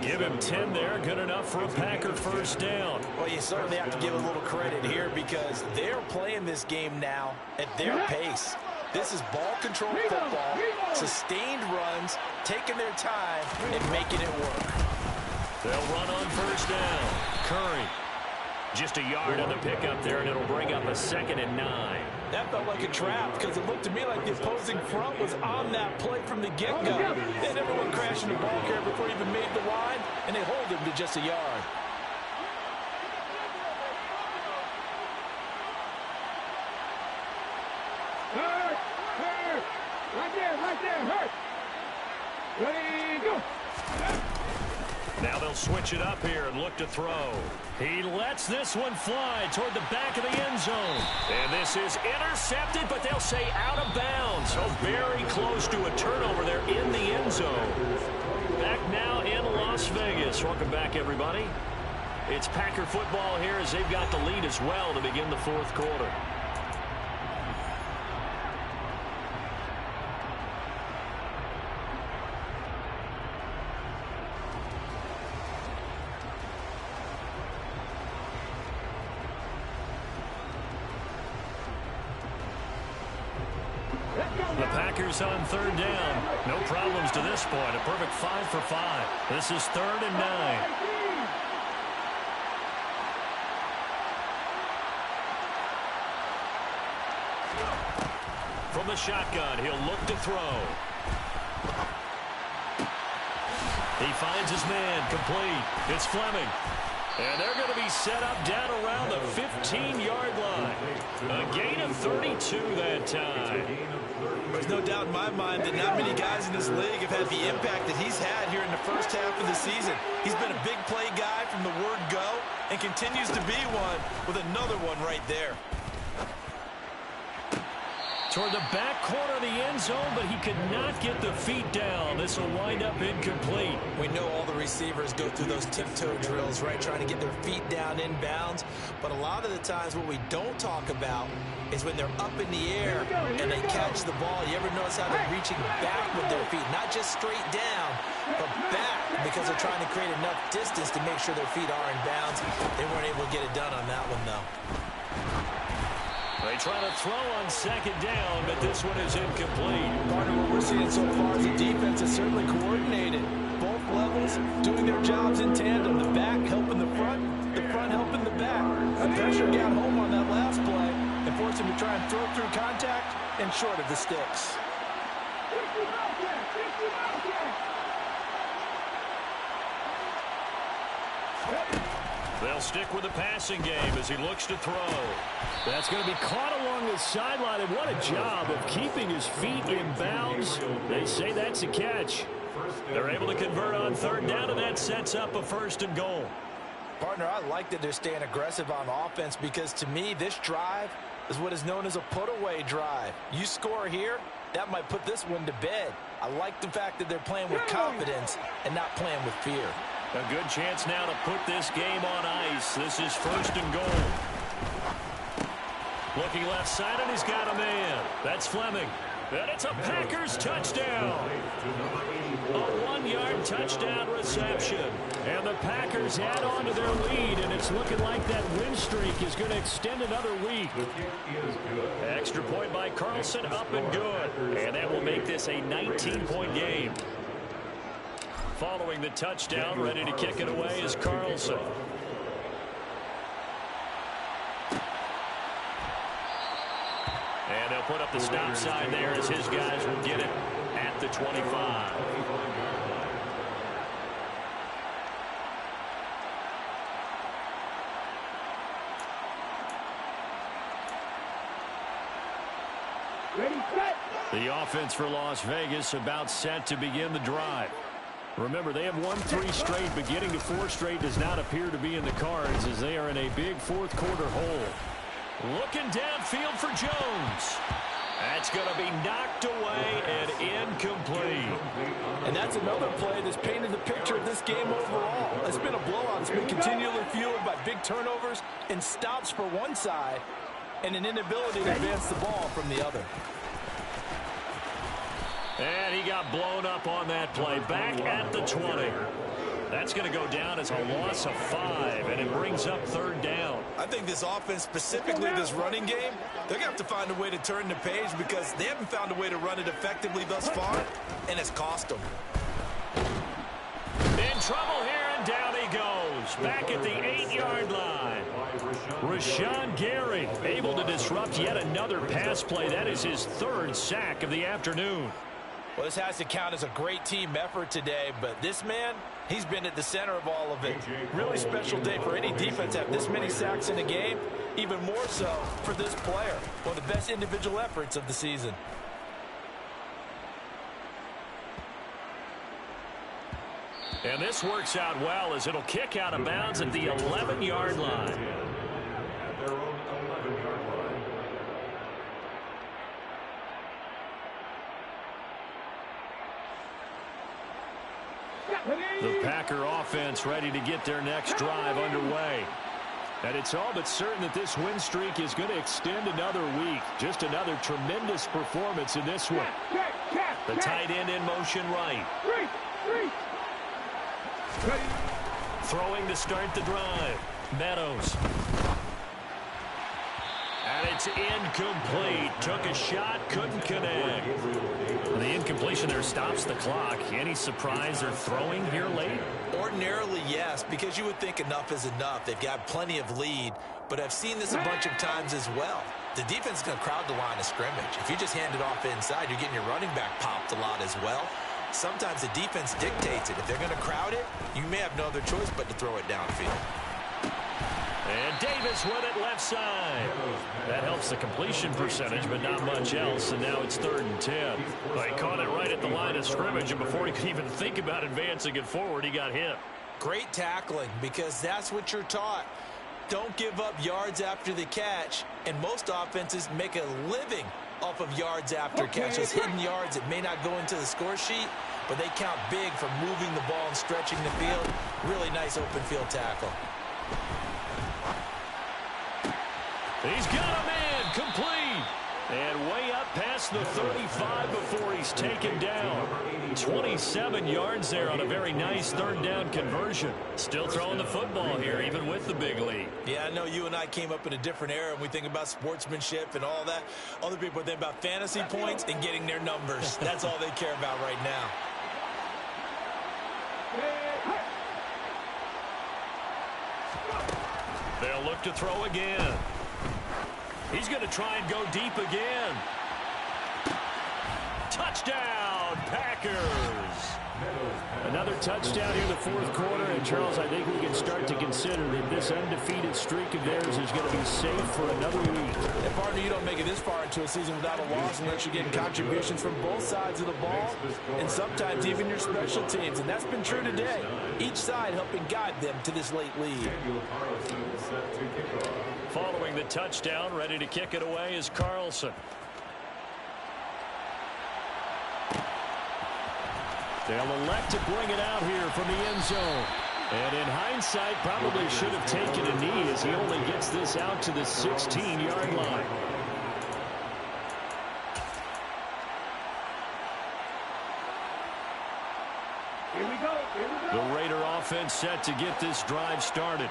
Give him 10 there. Good enough for a Packer first down. Well, you certainly have to give a little credit here because they're playing this game now at their pace. This is ball control football, sustained runs, taking their time and making it work. They'll run on first down. Curry. Just a yard on the pickup there, and it'll bring up a 2nd and 9. That felt like a trap because it looked to me like the opposing front was on that play from the get-go. They never went crashing the ball carrier before he even made the line, and they hold him to just a yard. Right there, hurt. Ready, go. Now they'll switch it up here and look to throw. He lets this one fly toward the back of the end zone. And this is intercepted, but they'll say out of bounds. So very close to a turnover there in the end zone. Back now in Las Vegas. Welcome back, everybody. It's Packer football here as they've got the lead as well to begin the fourth quarter. The Packers on third down. No problems to this point. A perfect 5 for 5. This is 3rd and 9. From the shotgun, he'll look to throw. He finds his man, complete. It's Fleming. And they're going to be set up down around the 15-yard line. A gain of 32 that time. There's no doubt in my mind that not many guys in this league have had the impact that he's had here in the first half of the season. He's been a big play guy from the word go and continues to be one with another one right there. Toward the back corner of the end zone, but he could not get the feet down. This will wind up incomplete. We know all the receivers go through those tiptoe drills, right, trying to get their feet down inbounds. But a lot of the times what we don't talk about is when they're up in the air and they catch the ball. You ever notice how they're reaching back with their feet? Not just straight down, but back because they're trying to create enough distance to make sure their feet are in bounds. They weren't able to get it done on that one, though. They try to throw on second down, but this one is incomplete. Partner, what we're seeing so far is the defense is certainly coordinated. Both levels doing their jobs in tandem. The back helping the front helping the back. The pressure got home on that last play and forced him to try and throw through contact and short of the sticks. They'll stick with the passing game as he looks to throw. That's going to be caught along the sideline, and what a job of keeping his feet in bounds. They say that's a catch. They're able to convert on third down, and that sets up a 1st and goal. Partner, I like that they're staying aggressive on offense because to me, this drive is what is known as a put-away drive. You score here, that might put this one to bed. I like the fact that they're playing with confidence and not playing with fear. A good chance now to put this game on ice. This is 1st and goal. Looking left side, and he's got a man. That's Fleming. And it's a Packers touchdown. A 1-yard touchdown reception. And the Packers add on to their lead, and it's looking like that win streak is going to extend another week. Extra point by Carlson, up and good. And that will make this a 19-point game. Following the touchdown, ready to kick it away is Carlson. And they'll put up the stop sign there as his guys will get it at the 25. Ready, set. The offense for Las Vegas about set to begin the drive. Remember, they have won 3 straight, but getting to 4 straight does not appear to be in the cards as they are in a big fourth quarter hole. Looking downfield for Jones. That's going to be knocked away and incomplete. And that's another play that's painted the picture of this game overall. It's been a blowout. It's been continually fueled by big turnovers and stops for one side and an inability to advance the ball from the other. And he got blown up on that play. Back at the 20. That's going to go down as a loss of 5, and it brings up 3rd down. I think this offense, specifically this running game, they're going to have to find a way to turn the page because they haven't found a way to run it effectively thus far, and it's cost them. In trouble here, and down he goes. Back at the 8-yard line. Rashawn Gary able to disrupt yet another pass play. That is his 3rd sack of the afternoon. Well, this has to count as a great team effort today, but this man, he's been at the center of all of it. Really special day for any defense to have this many sacks in a game, even more so for this player. One of the best individual efforts of the season. And this works out well as it'll kick out of bounds at the 11-yard line. The Packer offense ready to get their next drive underway. And it's all but certain that this win streak is going to extend another week. Just another tremendous performance in this one. The tight end in motion right. Throwing to start the drive. Meadows. And it's incomplete. Took a shot, couldn't connect. The incompletion there stops the clock. Any surprise they're throwing here late? Ordinarily, yes, because you would think enough is enough. They've got plenty of lead, but I've seen this a bunch of times as well. The defense is going to crowd the line of scrimmage. If you just hand it off inside, you're getting your running back popped a lot as well. Sometimes the defense dictates it. If they're going to crowd it, you may have no other choice but to throw it downfield. And Davis with it left side. That helps the completion percentage, but not much else. And now it's 3rd and 10. Well, he caught it right at the line of scrimmage, and before he could even think about advancing it forward, he got hit. Great tackling, because that's what you're taught. Don't give up yards after the catch, and most offenses make a living off of yards after catch. Those hidden yards that may not go into the score sheet, but they count big for moving the ball and stretching the field. Really nice open field tackle. He's got a man complete. And way up past the 35 before he's taken down. 27 yards there on a very nice 3rd down conversion. Still throwing the football here, even with the big lead. Yeah, I know you and I came up in a different era, and we think about sportsmanship and all that. Other people think about fantasy points and getting their numbers. That's all they care about right now. They'll look to throw again. He's going to try and go deep again. Touchdown, Packers. Another touchdown here in the 4th quarter. And, Charles, I think we can start to consider that this undefeated streak of theirs is going to be safe for another week. And, partner, you don't make it this far into a season without a loss unless you're getting contributions from both sides of the ball and sometimes even your special teams. And that's been true today. Each side helping guide them to this late lead. Following the touchdown, ready to kick it away is Carlson. They'll elect to bring it out here from the end zone. And in hindsight, probably should have taken a knee as he only gets this out to the 16-yard line. The Raider offense set to get this drive started.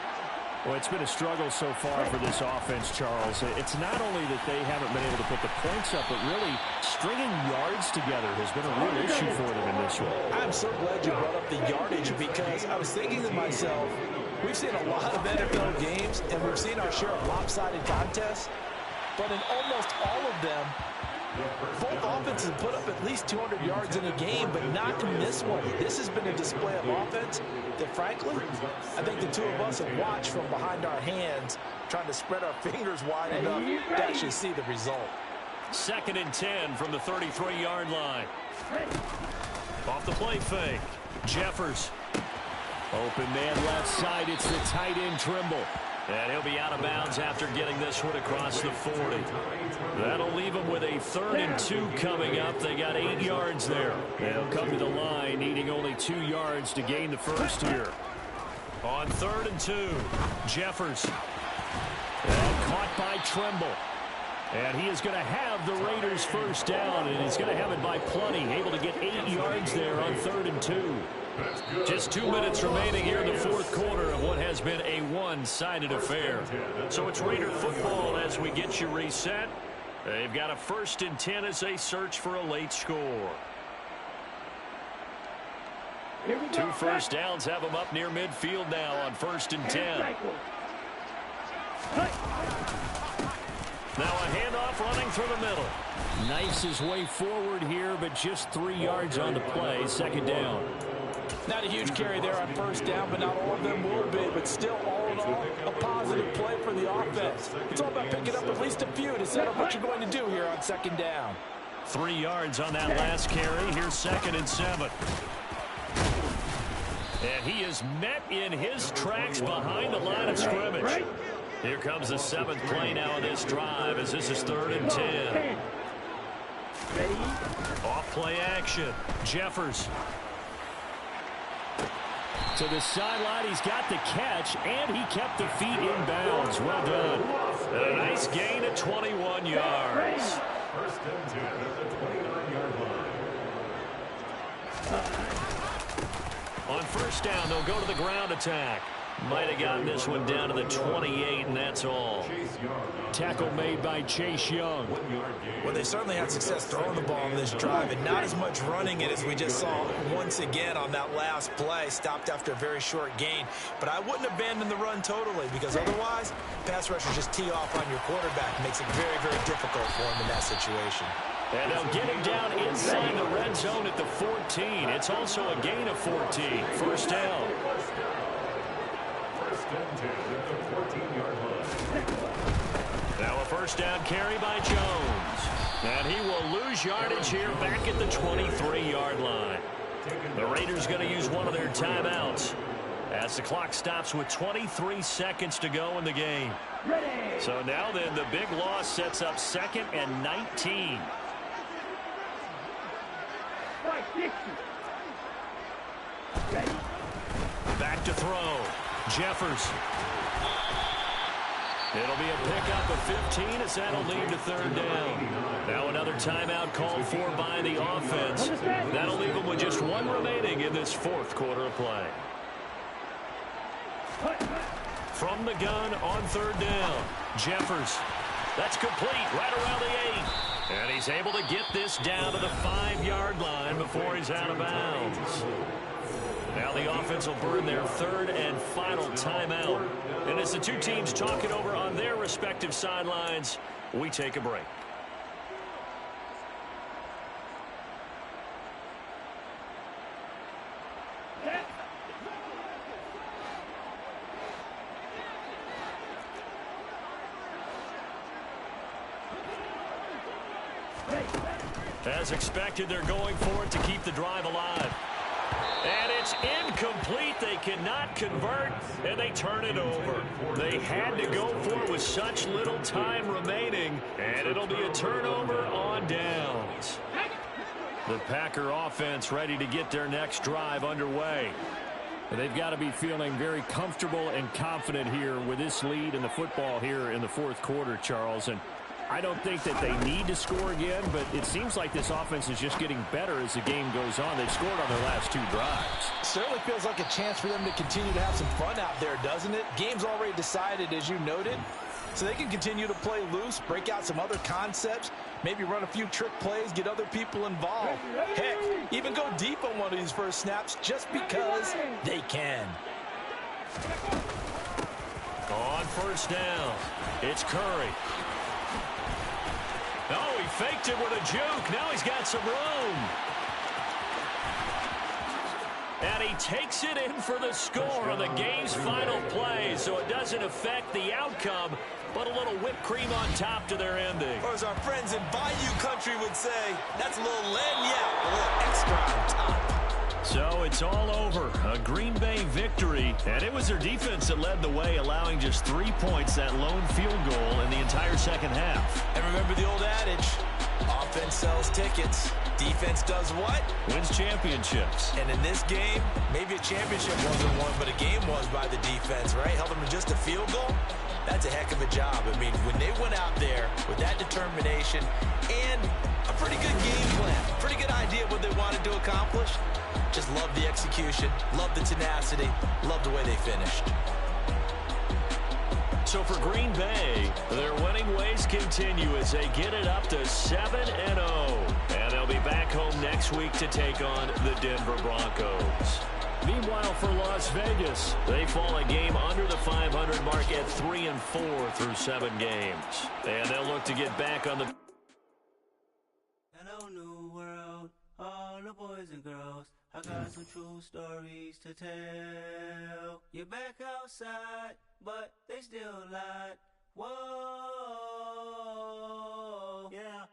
Well, it's been a struggle so far for this offense, Charles. It's not only that they haven't been able to put the points up, but really stringing yards together has been a real issue for them in this one. I'm so glad you brought up the yardage, because I was thinking to myself, we've seen a lot of NFL games, and we've seen our share of lopsided contests, but in almost all of them, both offenses put up at least 200 yards in a game, but not in this one. This has been a display of offense that, frankly, I think the two of us have watched from behind our hands, trying to spread our fingers wide enough to actually see the result. 2nd and 10 from the 33-yard line. Off the play fake. Jeffers. Open man left side. It's the tight end Trimble. And he'll be out of bounds after getting this one across the 40. That'll leave them with a 3rd and 2 coming up. They got 8 yards there. They'll come to the line, needing only 2 yards to gain the first here. On 3rd and 2, Jeffers. And caught by Trimble. And he is going to have the Raiders first down, and he's going to have it by plenty. Able to get 8 yards there on 3rd and 2. Just 2 minutes remaining here in the 4th quarter of what has been a one-sided affair. So it's Raider football as we get you reset. They've got a 1st and 10 as they search for a late score. 2 first downs have them up near midfield now on 1st and 10. Now a handoff running through the middle. Knifes his way forward here, but just 3 yards on the play. 2nd down. Not a huge carry there on 1st down, but not all of them will be. But still, all in all, a positive play for the offense. It's all about picking up at least a few to set up what you're going to do here on 2nd down. 3 yards on that last carry. Here's 2nd and 7. And he is met in his tracks behind the line of scrimmage. Here comes the 7th play now of this drive, as this is 3rd and 10. Off play action. Jeffers. To the sideline, he's got the catch, and he kept the feet in bounds. Well done. A nice gain of 21 yards. 1st and 10 at the 29-yard line. On 1st down, they'll go to the ground attack. Might have gotten this one down to the 28, and that's all. Tackle made by Chase Young. Well, they certainly had success throwing the ball on this drive, and not as much running it as we just saw once again on that last play. Stopped after a very short gain. But I wouldn't abandon the run totally, because otherwise, pass rushers just tee off on your quarterback. Makes it very, very difficult for him in that situation. And they'll get him down inside the red zone at the 14. It's also a gain of 14. 1st down. Now a 1st down carry by Jones. And he will lose yardage here back at the 23-yard line. The Raiders going to use one of their timeouts as the clock stops with 23 seconds to go in the game. So now then, the big loss sets up 2nd and 19. Back to throw. Jeffers. It'll be a pickup of 15 as that'll lead to 3rd down. Now another timeout called for by the offense. That'll leave them with just 1 remaining in this 4th quarter of play. From the gun on 3rd down. Jeffers. That's complete right around the 8. And he's able to get this down to the 5-yard line before he's out of bounds. Now the offense will burn their 3rd and final timeout. And as the two teams talk it over on their respective sidelines, we take a break. As expected, they're going for it to keep the drive alive. And it's incomplete. They cannot convert, and they turn it over. They had to go for it with such little time remaining, and it'll be a turnover on downs. The Packer offense ready to get their next drive underway. They've got to be feeling very comfortable and confident here with this lead in the football here in the 4th quarter, Charles. And I don't think that they need to score again, but it seems like this offense is just getting better as the game goes on. They've scored on their last 2 drives. Certainly feels like a chance for them to continue to have some fun out there, doesn't it? Game's already decided, as you noted, so they can continue to play loose, break out some other concepts, maybe run a few trick plays, get other people involved. Heck, even go deep on one of these first snaps just because they can. On first down, it's Curry. Oh, he faked it with a juke. Now he's got some room. And he takes it in for the score on the game's final play, so it doesn't affect the outcome, but a little whipped cream on top to their ending. Or as our friends in Bayou Country would say, that's a little lagniappe, a little extra on top. So it's all over. A Green Bay victory, and it was their defense that led the way, allowing just 3 points, that lone field goal in the entire second half. And remember the old adage, offense sells tickets. Defense does what? Wins championships. And in this game, maybe a championship wasn't won, but a game was by the defense, right? Held them to just a field goal. That's a heck of a job. I mean, when they went out there with that determination and a pretty good game plan, pretty good idea of what they wanted to accomplish, just love the execution, love the tenacity, love the way they finished. So for Green Bay, their winning ways continue as they get it up to 7-0. And they'll be back home next week to take on the Denver Broncos. Meanwhile, for Las Vegas, they fall a game under the 500 mark at 3-4 through 7 games. And they'll look to get back on the... Hello, new world, all the boys and girls. I got some true stories to tell. You're back outside, but they still lied. Whoa, yeah.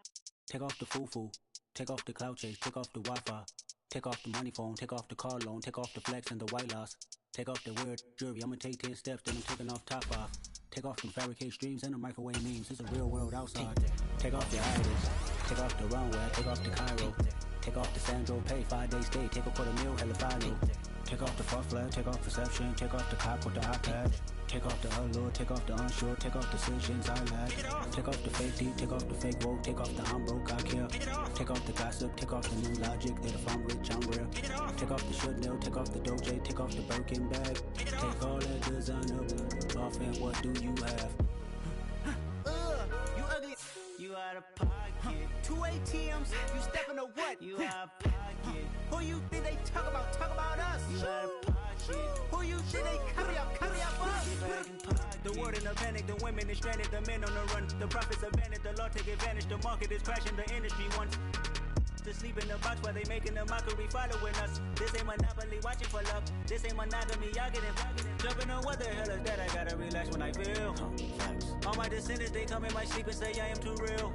Take off the foo-foo, take off the cloud chase, take off the Wi-Fi. Take off the money phone, take off the car loan, take off the flex and the white loss. Take off the weird jewelry, I'ma take 10 steps, then I'm taking off top off. Take off them fabricate streams and the microwave memes, it's a real world outside. Take off your idols, take off the runway, take off the Cairo. Take off the Sandro pay, 5-day stay, take a $250,000, hella final. Take off the fuck flag, take off perception, take off the cop with the iPad. Take off the allure, take off the unsure, take off decisions I lack. Take off the fake deep, take off the fake woke, take off the I'm broke, I care. Take off the gossip, take off the new logic, that if I'm rich, I'm real. Take off the should know, take off the Doge, take off the Birkin bag. Take all that designer off and what do you have? You ugly, you out of pocket. 2 ATMs, you stepping to what? You out of pocket. Who you think they talk about us? You out of pocket. Who you think they carry up us? The world in a panic, the women is stranded, the men on the run. The profits abandoned, the law take advantage, the market is crashing, the industry wants to sleep in the box while they making a mockery following us. This ain't Monopoly, watching for love. This ain't monogamy, y'all getting jumping on what the hell is that? I gotta relax when I feel. All my descendants, they come in my sleep and say I am too real.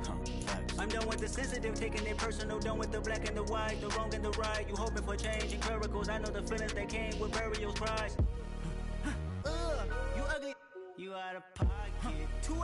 I'm done with the sensitive, taking it personal, done with the black and the white, the wrong and the right. You hoping for change and miracles, I know the feelings that came with burial cries. You ugly, you out of pocket.